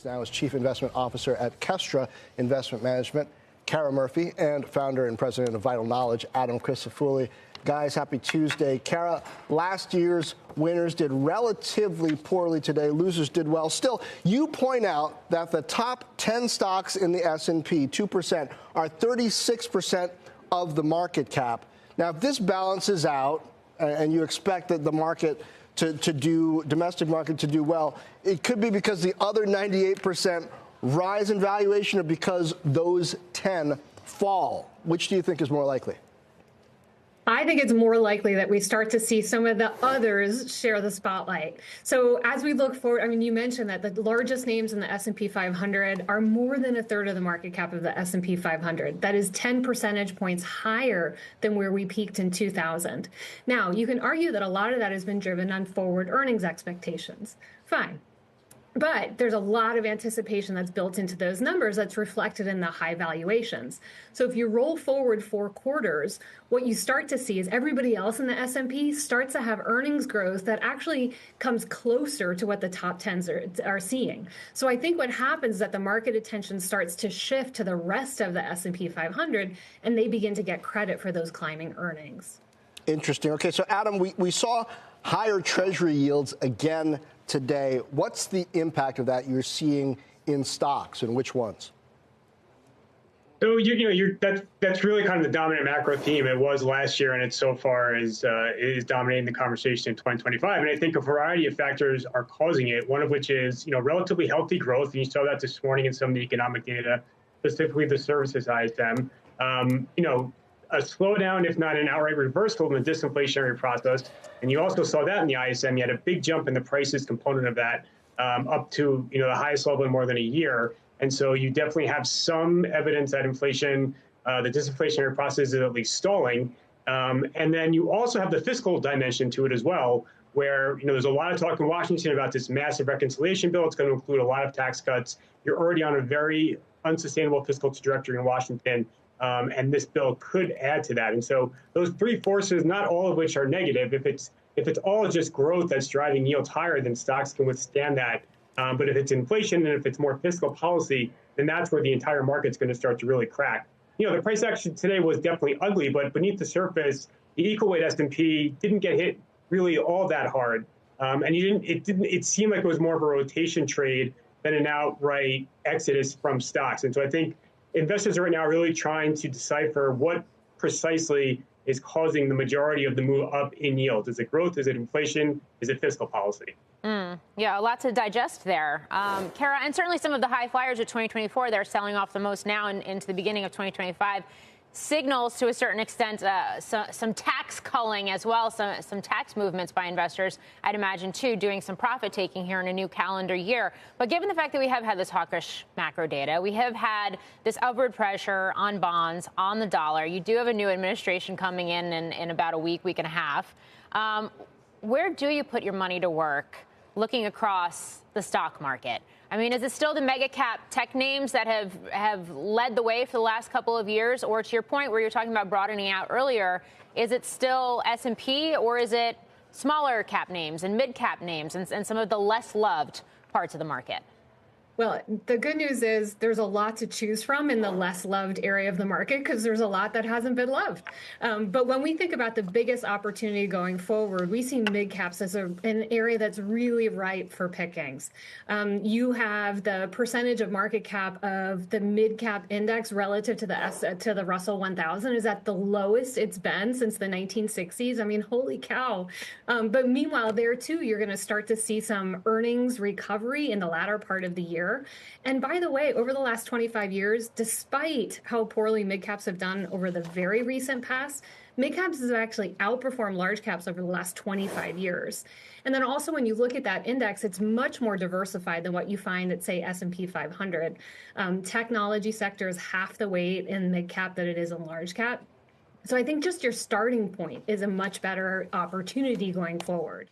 Now is Chief Investment Officer at Kestra Investment Management, Kara Murphy, and founder and president of Vital Knowledge, Adam Crisafulli. Guys, happy Tuesday. Kara, last year's winners did relatively poorly today. Losers did well. Still, you point out that the top 10 stocks in the S&P, 2%, are 36% of the market cap. Now, if this balances out and you expect that the market domestic market to do well, it could be because the other 98% rise in valuation or because those 10 fall. Which do you think is more likely? I think it's more likely that we start to see some of the others share the spotlight. So as we look forward, I mean, you mentioned that the largest names in the S&P 500 are more than a third of the market cap of the S&P 500. That is 10 percentage points higher than where we peaked in 2000. Now, you can argue that a lot of that has been driven on forward earnings expectations. Fine. But there's a lot of anticipation that's built into those numbers that's reflected in the high valuations. So if you roll forward 4 quarters, what you start to see is everybody else in the S&P starts to have earnings growth that actually comes closer to what the top 10s are seeing. So I think what happens is that the market attention starts to shift to the rest of the S&P 500, and they begin to get credit for those climbing earnings. Interesting. Okay, so Adam, we saw higher Treasury yields again today. What's the impact of that you're seeing in stocks, and which ones? So that's really kind of the dominant macro theme. It was last year, and it so far is dominating the conversation in 2025. And I think a variety of factors are causing it. One of which is relatively healthy growth, and you saw that this morning in some of the economic data, specifically the services ISM. A slowdown, if not an outright reversal in the disinflationary process. And you also saw that in the ISM. You had a big jump in the prices component of that, up to the highest level in more than a year. And so you definitely have some evidence that inflation, the disinflationary process is at least stalling. And then you also have the fiscal dimension to it as well, where there's a lot of talk in Washington about this massive reconciliation bill. It's going to include a lot of tax cuts. You're already on a very unsustainable fiscal trajectory in Washington. And this bill could add to that. And so those 3 forces, not all of which are negative, if it's all just growth that's driving yields higher, then stocks can withstand that. But if it's inflation and if it's more fiscal policy, then that's where the entire market's going to start to really crack. The price action today was definitely ugly, but beneath the surface, the equal weight S&P didn't get hit really all that hard. And it seemed like it was more of a rotation trade than an outright exodus from stocks. And so I think investors are right now really trying to decipher what precisely is causing the majority of the move up in yield. Is it growth? Is it inflation? Is it fiscal policy? Yeah, a lot to digest there. Kara, and certainly some of the high flyers of 2024, they're selling off the most now and into the beginning of 2025. Signals to a certain extent some tax culling as well, some tax movements by investors, I'd imagine, too, doing some profit taking here in a new calendar year. But given the fact that we have had this hawkish macro data, we have had this upward pressure on bonds, on the dollar. You do have a new administration coming in about a week and a half. Where do you put your money to work looking across the stock market? I mean, is it still the mega cap tech names that have led the way for the last couple of years? Or to your point where you're talking about broadening out earlier, is it still S&P, or is it smaller cap names and mid cap names and some of the less loved parts of the market? Well, the good news is there's a lot to choose from in the less loved area of the market because there's a lot that hasn't been loved. But when we think about the biggest opportunity going forward, we see mid caps as an area that's really ripe for pickings. You have the percentage of market cap of the mid cap index relative to the Russell 1000 is at the lowest it's been since the 1960s. I mean, holy cow. But meanwhile, there too, you're going to start to see some earnings recovery in the latter part of the year. And by the way, over the last 25 years, despite how poorly mid-caps have done over the very recent past, mid-caps have actually outperformed large caps over the last 25 years. And then also when you look at that index, it's much more diversified than what you find at, say, S&P 500. Technology sector is half the weight in mid-cap that it is in large cap. So I think just your starting point is a much better opportunity going forward.